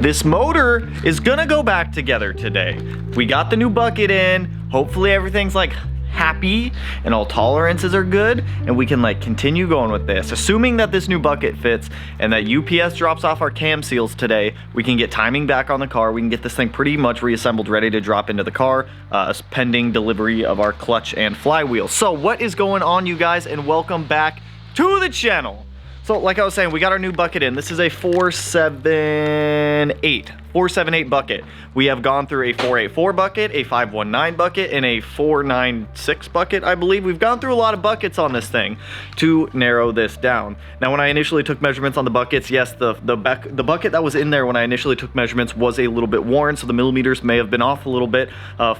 This motor is gonna go back together today. We got the new bucket in. Hopefully everything's like happy and all tolerances are good and we can like continue going with this. Assuming that this new bucket fits and that UPS drops off our cam seals today, we can get timing back on the car. We can get this thing pretty much reassembled, ready to drop into the car, pending delivery of our clutch and flywheel. So what is going on, you guys, and welcome back to the channel. So like I was saying, we got our new bucket in. This is a 478 bucket. We have gone through a 484 bucket, a 519 bucket, and a 496 bucket, I believe. We've gone through a lot of buckets on this thing to narrow this down. Now, when I initially took measurements on the buckets, yes, the bucket that was in there when I initially took measurements was a little bit worn, so the millimeters may have been off a little bit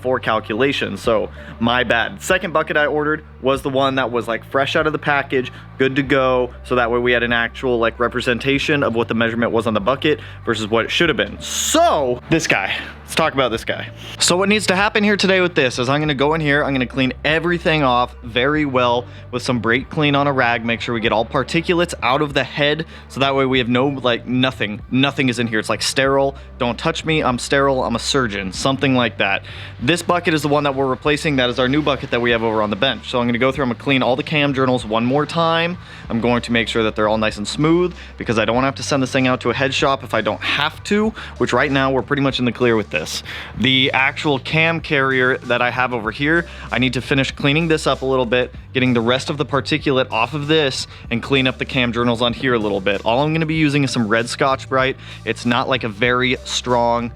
for calculation, so my bad. Second bucket I ordered was the one that was like fresh out of the package, good to go, so that way we had an actual like representation of what the measurement was on the bucket versus what it should have been. So this guy, let's talk about this guy. So what needs to happen here today with this is I'm gonna go in here, I'm gonna clean everything off very well with some brake clean on a rag, make sure we get all particulates out of the head, so that way we have no, like, nothing is in here. It's like sterile, don't touch me, I'm sterile, I'm a surgeon, something like that. This bucket is the one that we're replacing. That is our new bucket that we have over on the bench. So I'm gonna go through, I'm gonna clean all the cam journals one more time. I'm going to make sure that they're all nice and smooth because I don't want to have to send this thing out to a head shop if I don't have to, which right now we're pretty much in the clear with this. The actual cam carrier that I have over here, I need to finish cleaning this up a little bit, getting the rest of the particulate off of this and clean up the cam journals on here a little bit. All I'm going to be using is some red Scotch-Brite. It's not like a very strong,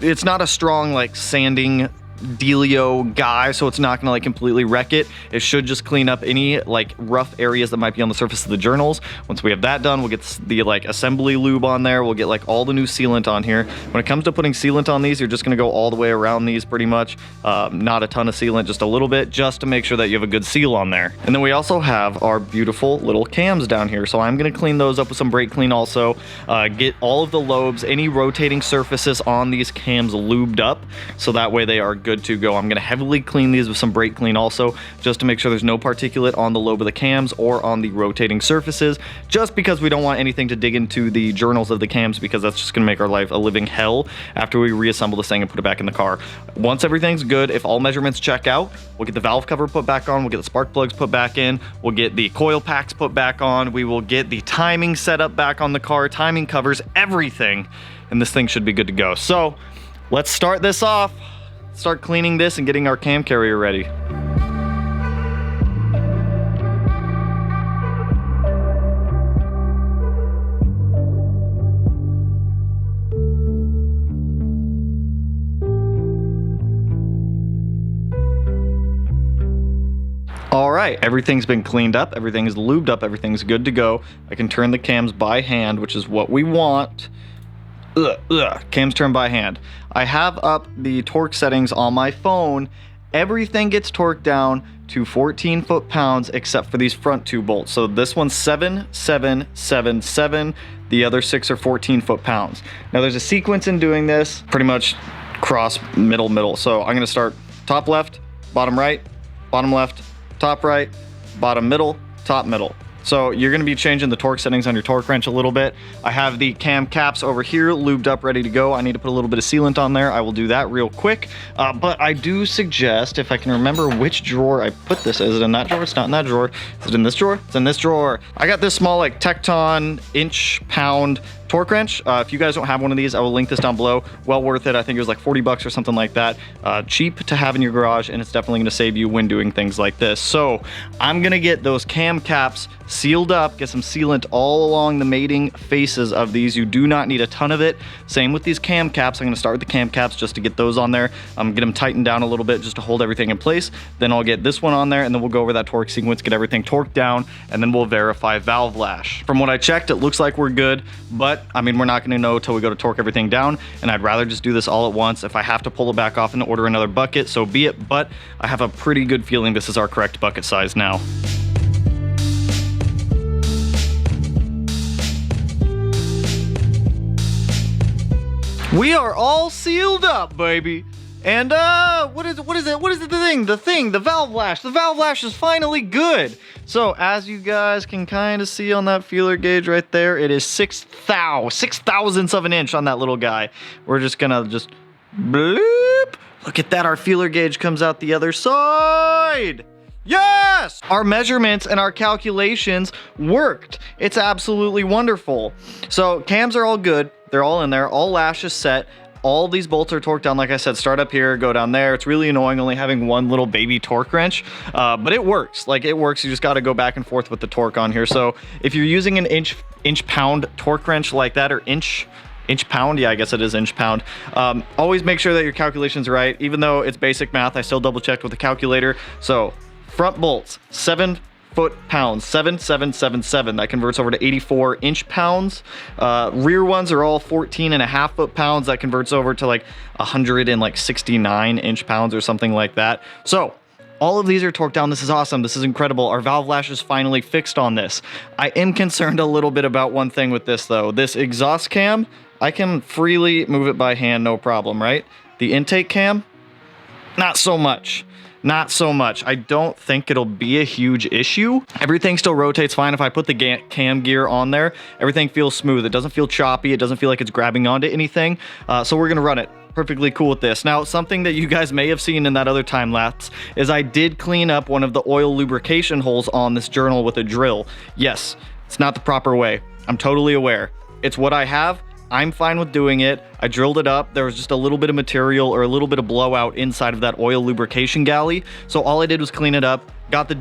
it's not a strong like sanding dealio guy, so it's not gonna like completely wreck it. It should just clean up any like rough areas that might be on the surface of the journals. Once we have that done, we'll get the like assembly lube on there. We'll get like all the new sealant on here. When it comes to putting sealant on these, you're just gonna go all the way around these pretty much. Not a ton of sealant, just a little bit, just to make sure that you have a good seal on there. And then we also have our beautiful little cams down here. So I'm gonna clean those up with some brake clean also. Get all of the lobes, any rotating surfaces on these cams lubed up, so that way they are good to go. I'm going to heavily clean these with some brake clean also, just to make sure there's no particulate on the lobe of the cams or on the rotating surfaces, just because we don't want anything to dig into the journals of the cams, because that's just going to make our life a living hell after we reassemble this thing and put it back in the car. Once everything's good, if all measurements check out, we'll get the valve cover put back on, we'll get the spark plugs put back in, we'll get the coil packs put back on, we will get the timing set up back on the car, timing covers, everything, and this thing should be good to go. So let's start this off. Start cleaning this and getting our cam carrier ready. All right, everything's been cleaned up, everything's lubed up, everything's good to go. I can turn the cams by hand, which is what we want. Cams turn by hand. I have up the torque settings on my phone. Everything gets torqued down to 14 foot-pounds except for these front two bolts. So this one's 7, the other 6 are 14 foot-pounds. Now there's a sequence in doing this, pretty much cross, middle. So I'm gonna start top left, bottom right, bottom left, top right, bottom middle, top middle. So you're gonna be changing the torque settings on your torque wrench a little bit. I have the cam caps over here lubed up, ready to go. I need to put a little bit of sealant on there. I will do that real quick. But I do suggest, if I can remember which drawer I put this. Is it in that drawer? It's not in that drawer. Is it in this drawer? It's in this drawer. I got this small like Tecton inch-pound torque wrench. If you guys don't have one of these, I will link this down below. Well worth it. I think it was like 40 bucks or something like that. Cheap to have in your garage, and it's definitely gonna save you when doing things like this. So I'm gonna get those cam caps sealed up, get some sealant all along the mating faces of these. You do not need a ton of it. Same with these cam caps. I'm gonna start with the cam caps just to get those on there. Get them tightened down a little bit just to hold everything in place. Then I'll get this one on there, and then we'll go over that torque sequence, get everything torqued down, and then we'll verify valve lash. From what I checked, it looks like we're good, but I mean, we're not gonna know till we go to torque everything down, and I'd rather just do this all at once. If I have to pull it back off and order another bucket, so be it, but I have a pretty good feeling this is our correct bucket size now. We are all sealed up, baby. And what is it? The valve lash. The valve lash is finally good. So as you guys can kind of see on that feeler gauge right there, it is 6 thousandths of an inch on that little guy. We're just gonna just bloop. Look at that, our feeler gauge comes out the other side. Yes! Our measurements and our calculations worked. It's absolutely wonderful. So cams are all good. They're all in there. All lash is set. All these bolts are torqued down. Like I said, start up here, go down there. It's really annoying only having one little baby torque wrench, but it works. Like, it works. You just got to go back and forth with the torque on here. So if you're using an inch pound torque wrench like that, or inch pound, yeah, I guess it is inch pound, always make sure that your calculations are right. Even though it's basic math, I still double checked with the calculator. So front bolts, 7 foot-pounds, 7777. That converts over to 84 inch-pounds. Rear ones are all 14.5 foot-pounds. That converts over to like 169 inch-pounds or something like that. So all of these are torqued down. This is awesome. This is incredible. Our valve lash is finally fixed on this. I am concerned a little bit about one thing with this though. This exhaust cam, I can freely move it by hand, no problem, right? The intake cam, not so much. Not so much. I don't think it'll be a huge issue. Everything still rotates fine. If I put the cam gear on there, everything feels smooth. It doesn't feel choppy. It doesn't feel like it's grabbing onto anything. So we're gonna run it. Perfectly cool with this. Now, something that you guys may have seen in that other time lapse is I did clean up one of the oil lubrication holes on this journal with a drill. Yes, it's not the proper way. I'm totally aware. It's what I have. I'm fine with doing it. I drilled it up. There was just a little bit of material or a little bit of blowout inside of that oil lubrication galley. So all I did was clean it up. Got the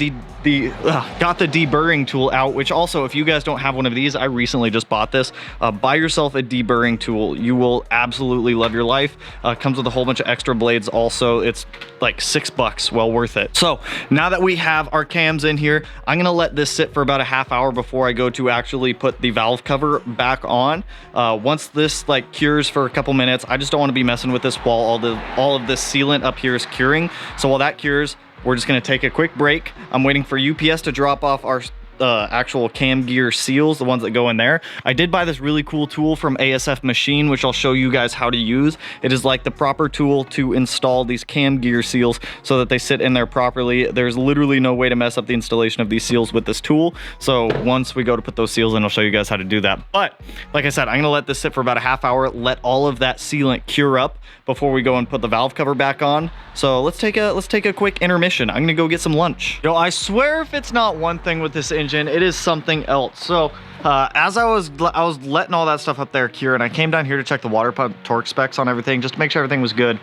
deburring tool out, which also, if you guys don't have one of these, I recently just bought this. Buy yourself a deburring tool. You will absolutely love your life. Comes with a whole bunch of extra blades also. It's like $6, well worth it. So now that we have our cams in here, I'm gonna let this sit for about a half hour before I go to actually put the valve cover back on. Once this like cures for a couple minutes, I just don't want to be messing with this while all of this sealant up here is curing. So while that cures, we're just going to take a quick break. I'm waiting for UPS to drop off our actual cam gear seals, the ones that go in there. I did buy this really cool tool from ASF Machine, which I'll show you guys how to use. It is like the proper tool to install these cam gear seals so that they sit in there properly. There's literally no way to mess up the installation of these seals with this tool. So once we go to put those seals in, I'll show you guys how to do that. But like I said, I'm gonna let this sit for about a half hour, let all of that sealant cure up before we go and put the valve cover back on. So let's take a quick intermission. I'm gonna go get some lunch. Yo, I swear if it's not one thing with this engine, it is something else. So as I was letting all that stuff up there cure, and I came down here to check the water pump torque specs on everything just to make sure everything was good.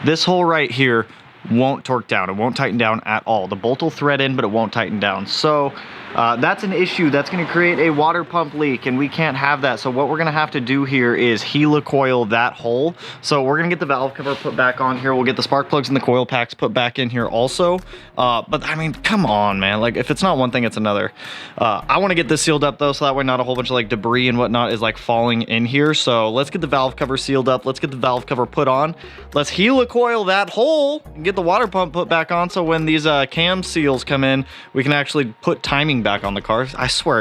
This hole right here won't torque down. It won't tighten down at all. The bolt will thread in, but it won't tighten down. So that's an issue. That's going to create a water pump leak, and we can't have that. So what we're going to have to do here is helicoil that hole. So we're going to get the valve cover put back on here. We'll get the spark plugs and the coil packs put back in here also. But I mean, come on, man. Like, if it's not one thing, it's another. I want to get this sealed up though, so that way not a whole bunch of like debris and whatnot is like falling in here. So let's get the valve cover sealed up. Let's get the valve cover put on. Let's helicoil that hole and get the water pump put back on, so when these cam seals come in, we can actually put timing back on the car. I swear,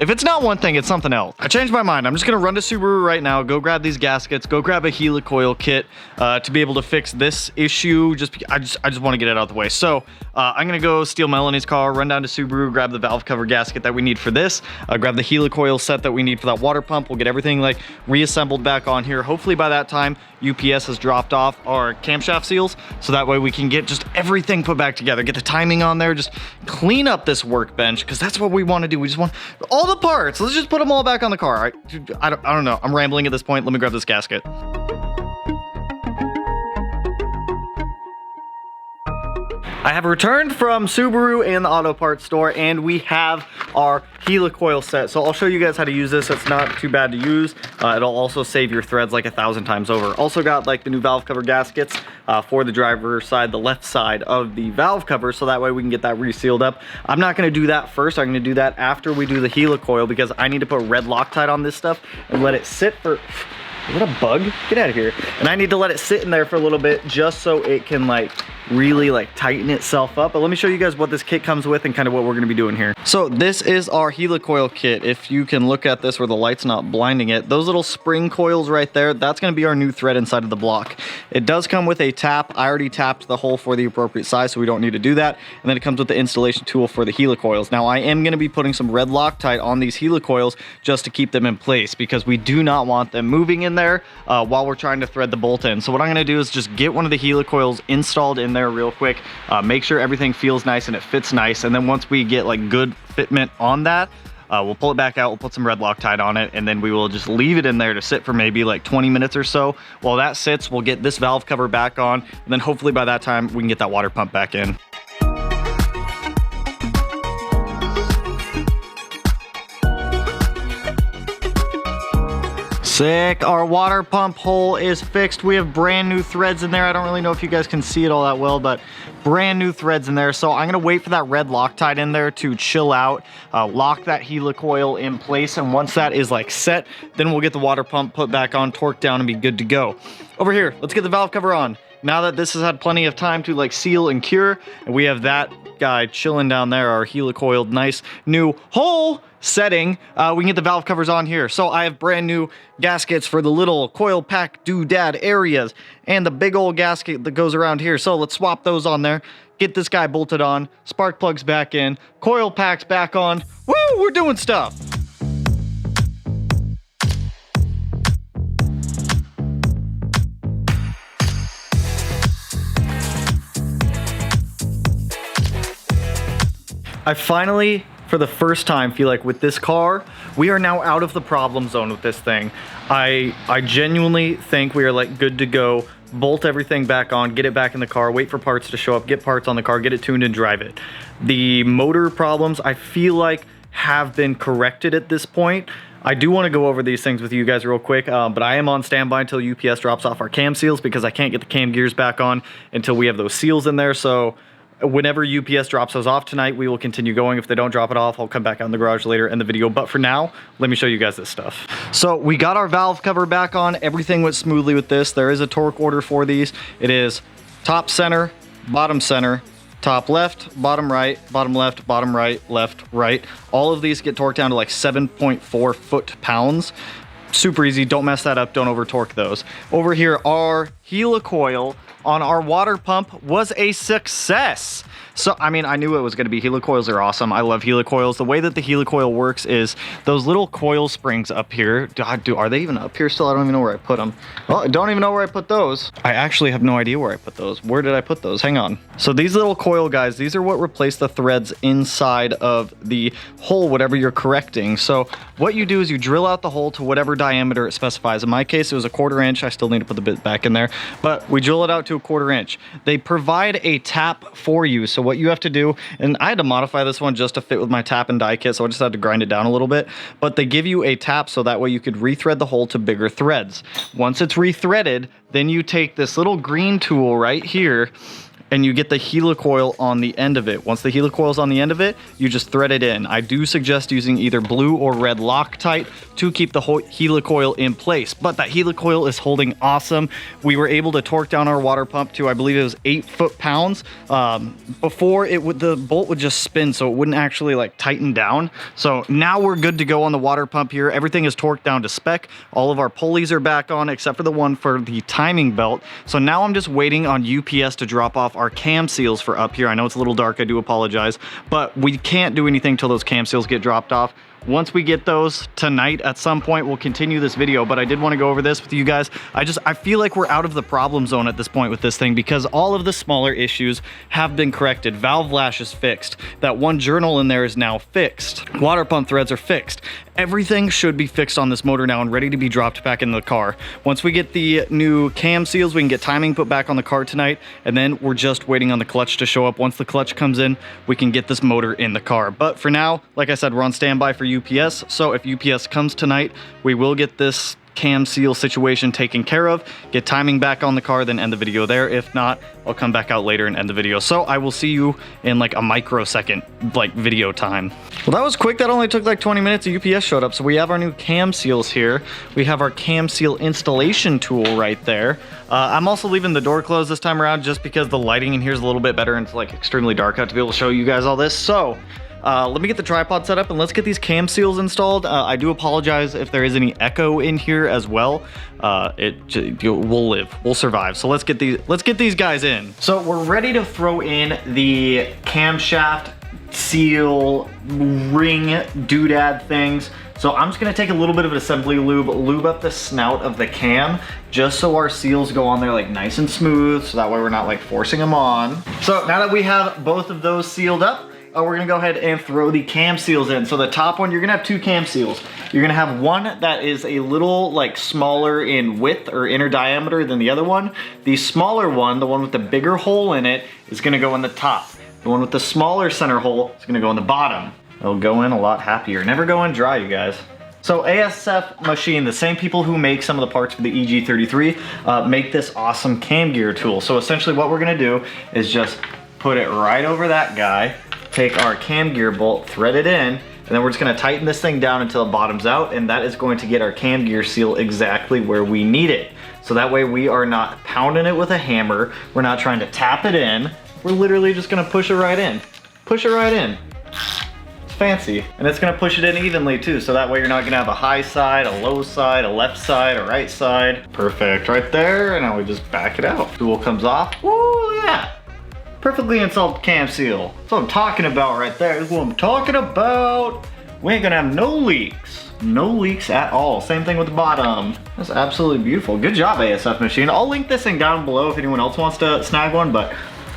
if it's not one thing, it's something else. I changed my mind. I'm just gonna run to Subaru right now, go grab these gaskets, go grab a helicoil kit to be able to fix this issue. I just want to get it out of the way. So I'm gonna go steal Melanie's car, run down to Subaru, grab the valve cover gasket that we need for this, grab the helicoil set that we need for that water pump. We'll get everything like reassembled back on here. Hopefully by that time, UPS has dropped off our camshaft seals, so that way we can get just everything put back together, get the timing on there, just clean up this workbench, because that's what we want to do. We just want all the parts. Let's just put them all back on the car. I don't know. I'm rambling at this point. Let me grab this gasket. I have returned from Subaru and the auto parts store, and we have our helicoil set. So I'll show you guys how to use this. It's not too bad to use. It'll also save your threads like 1,000 times over. Also got like the new valve cover gaskets for the driver's side, the left side of the valve cover, so that way we can get that resealed up. I'm not gonna do that first. I'm gonna do that after we do the helicoil, because I need to put red Loctite on this stuff and let it sit for... Is that a bug? Get out of here. And I need to let it sit in there for a little bit just so it can like really like tighten itself up. But let me show you guys what this kit comes with and kind of what we're going to be doing here. So this is our Helicoil kit. If you can look at this where the light's not blinding it, those little spring coils right there, that's going to be our new thread inside of the block. It does come with a tap. I already tapped the hole for the appropriate size, so we don't need to do that. And then it comes with the installation tool for the Helicoils. Now I am going to be putting some red Loctite on these Helicoils just to keep them in place, because we do not want them moving in there while we're trying to thread the bolt in. So what I'm going to do is just get one of the Helicoils installed in there real quick, make sure everything feels nice and it fits nice, and then once we get like good fitment on that, we'll pull it back out, we'll put some red Loctite on it, and then we will just leave it in there to sit for maybe like 20 minutes or so. While that sits, we'll get this valve cover back on, and then hopefully by that time we can get that water pump back in. Sick, our water pump hole is fixed. We have brand new threads in there. I don't really know if you guys can see it all that well, but brand new threads in there. So I'm gonna wait for that red Loctite in there to chill out, lock that Helicoil in place, and once that is like set, then we'll get the water pump put back on, torque down, and be good to go. Over here, let's get the valve cover on. Now that this has had plenty of time to like seal and cure, and we have that guy chilling down there, our Helicoiled nice new hole setting, we can get the valve covers on here. So I have brand new gaskets for the little coil pack doodad areas and the big old gasket that goes around here. So let's swap those on there, get this guy bolted on, spark plugs back in, coil packs back on. Woo, we're doing stuff. I finally, for the first time, feel like with this car, we are now out of the problem zone with this thing. I genuinely think we are like good to go. Bolt everything back on, get it back in the car, wait for parts to show up, get parts on the car, get it tuned and drive it. The motor problems, I feel like, have been corrected at this point. I do want to go over these things with you guys real quick, but I am on standby until UPS drops off our cam seals, because I can't get the cam gears back on until we have those seals in there. So whenever UPS drops those off tonight, we will continue going. If they don't drop it off, I'll come back out in the garage later in the video. But for now, let me show you guys this stuff. So we got our valve cover back on. Everything went smoothly with this. There is a torque order for these. It is top center, top left, bottom right, bottom left, bottom right, left, right. All of these get torqued down to like 7.4 foot-pounds. Super easy. Don't mess that up. Don't over torque those. Over here, our Helicoil on our water pump was a success. So, I mean, I knew it was going to be. Helicoils are awesome. I love Helicoils. The way that the Helicoil works is those little coil springs up here. Are they even up here still? I don't even know where I put them. Well, I don't even know where I put those. I actually have no idea where I put those. Where did I put those? Hang on. So these little coil guys, these are what replace the threads inside of the hole, whatever you're correcting. So what you do is you drill out the hole to whatever diameter it specifies. In my case, it was a 1/4 inch. I still need to put the bit back in there, but we drill it out to a 1/4 inch. They provide a tap for you. So what you have to do, and I had to modify this one just to fit with my tap and die kit, so I just had to grind it down a little bit, but they give you a tap so that way you could rethread the hole to bigger threads. Once it's rethreaded, then you take this little green tool right here and you get the Helicoil on the end of it. Once the Helicoil's on the end of it, you just thread it in. I do suggest using either blue or red Loctite to keep the Helicoil in place, but that Helicoil is holding awesome. We were able to torque down our water pump to, I believe it was 8 foot-pounds. Before, the bolt would just spin, so it wouldn't actually like tighten down. So now we're good to go on the water pump here. Everything is torqued down to spec. All of our pulleys are back on, except for the one for the timing belt. So now I'm just waiting on UPS to drop off our cam seals for up here. I know it's a little dark, I do apologize, but we can't do anything till those cam seals get dropped off. Once we get those tonight at some point, we'll continue this video, but I did want to go over this with you guys. I feel like we're out of the problem zone at this point with this thing, because all of the smaller issues have been corrected. Valve lash is fixed. That one journal in there is now fixed. Water pump threads are fixed. Everything should be fixed on this motor now and ready to be dropped back into the car. Once we get the new cam seals, we can get timing put back on the car tonight, and then we're just waiting on the clutch to show up. Once the clutch comes in, we can get this motor in the car. But for now, like I said, we're on standby for UPS, so if UPS comes tonight, we will get this cam seal situation taken care of, get timing back on the car, then end the video there. If not, I'll come back out later and end the video. So I will see you in like a microsecond, like video time. Well, that was quick. That only took like 20 minutes. A UPS showed up. So we have our new cam seals here. We have our cam seal installation tool right there. I'm also leaving the door closed this time around just because the lighting in here is a little bit better and it's like extremely dark out to be able to show you guys all this. So let me get the tripod set up and let's get these cam seals installed. I do apologize if there is any echo in here as well. We'll live, we'll survive. So let's get these guys in. So we're ready to throw in the camshaft seal ring doodad things. So I'm just gonna take a little bit of assembly lube up the snout of the cam, just so our seals go on there like nice and smooth, so that way we're not like forcing them on. So now that we have both of those sealed up, we're gonna go ahead and throw the cam seals in. So the top one, you're gonna have two cam seals. You're gonna have one that is a little like smaller in width or inner diameter than the other one. The smaller one, the one with the bigger hole in it, is gonna go in the top. The one with the smaller center hole is gonna go in the bottom. It'll go in a lot happier. Never go in dry, you guys. So ASF Machine, the same people who make some of the parts for the EG33, make this awesome cam gear tool. So essentially what we're gonna do is just put it right over that guy, take our cam gear bolt, thread it in, and then we're just gonna tighten this thing down until it bottoms out, and that is going to get our cam gear seal exactly where we need it. So that way we are not pounding it with a hammer, we're not trying to tap it in, we're literally just gonna push it right in. Push it right in. It's fancy. And it's gonna push it in evenly too, so that way you're not gonna have a high side, a low side, a left side, a right side. Perfect, right there, and now we just back it out. Tool comes off, woo, look at that. Perfectly installed cam seal. That's what I'm talking about right there. That's what I'm talking about. We ain't gonna have no leaks. No leaks at all. Same thing with the bottom. That's absolutely beautiful. Good job, ASF Machine. I'll link this thing down below if anyone else wants to snag one, but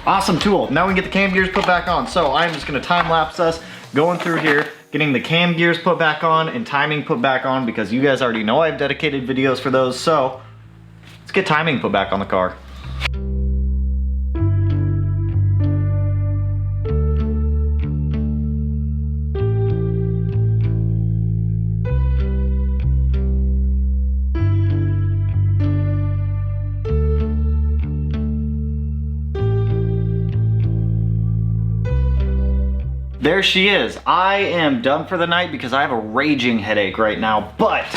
awesome tool. Now we can get the cam gears put back on. So I'm just gonna time lapse us going through here, getting the cam gears put back on and timing put back on because you guys already know I have dedicated videos for those. So let's get timing put back on the car. There she is. I am done for the night because I have a raging headache right now, but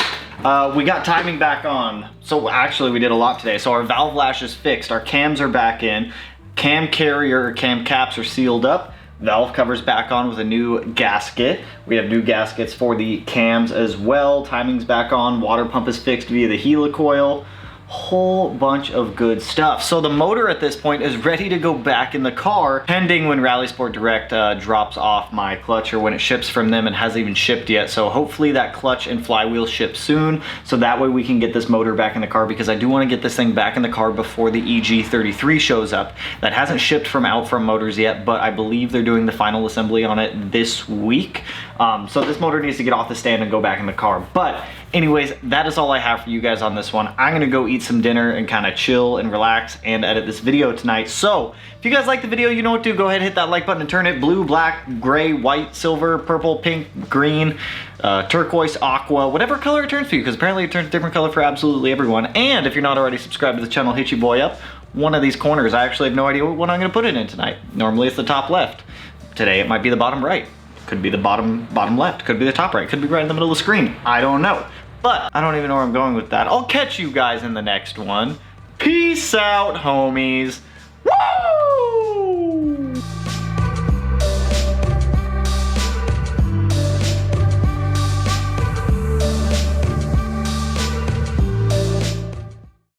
we got timing back on. So actually we did a lot today. So our valve lash is fixed, our cams are back in, cam carrier or cam caps are sealed up, valve covers back on with a new gasket. We have new gaskets for the cams as well. Timing's back on, water pump is fixed via the Helicoil. Whole bunch of good stuff. So the motor at this point is ready to go back in the car, pending when Rally Sport Direct drops off my clutch or when it ships from them and hasn't even shipped yet. So hopefully that clutch and flywheel ship soon, so that way we can get this motor back in the car, because I do want to get this thing back in the car before the EG33 shows up. That hasn't shipped from Outfront Motors yet, but I believe they're doing the final assembly on it this week. So this motor needs to get off the stand and go back in the car. But anyways, that is all I have for you guys on this one. I'm gonna go eat some dinner and kind of chill and relax and edit this video tonight. So if you guys like the video, you know what to do. Go ahead, hit that like button and turn it blue, black, gray, white, silver, purple, pink, green, turquoise, aqua, whatever color it turns for you, because apparently it turns a different color for absolutely everyone. And if you're not already subscribed to the channel, hit your boy up. One of these corners, I actually have no idea what I'm gonna put it in tonight. Normally it's the top left. Today it might be the bottom right. Could be the bottom left, could be the top right, could be right in the middle of the screen. I don't know. But I don't even know where I'm going with that. I'll catch you guys in the next one. Peace out, homies. Woo!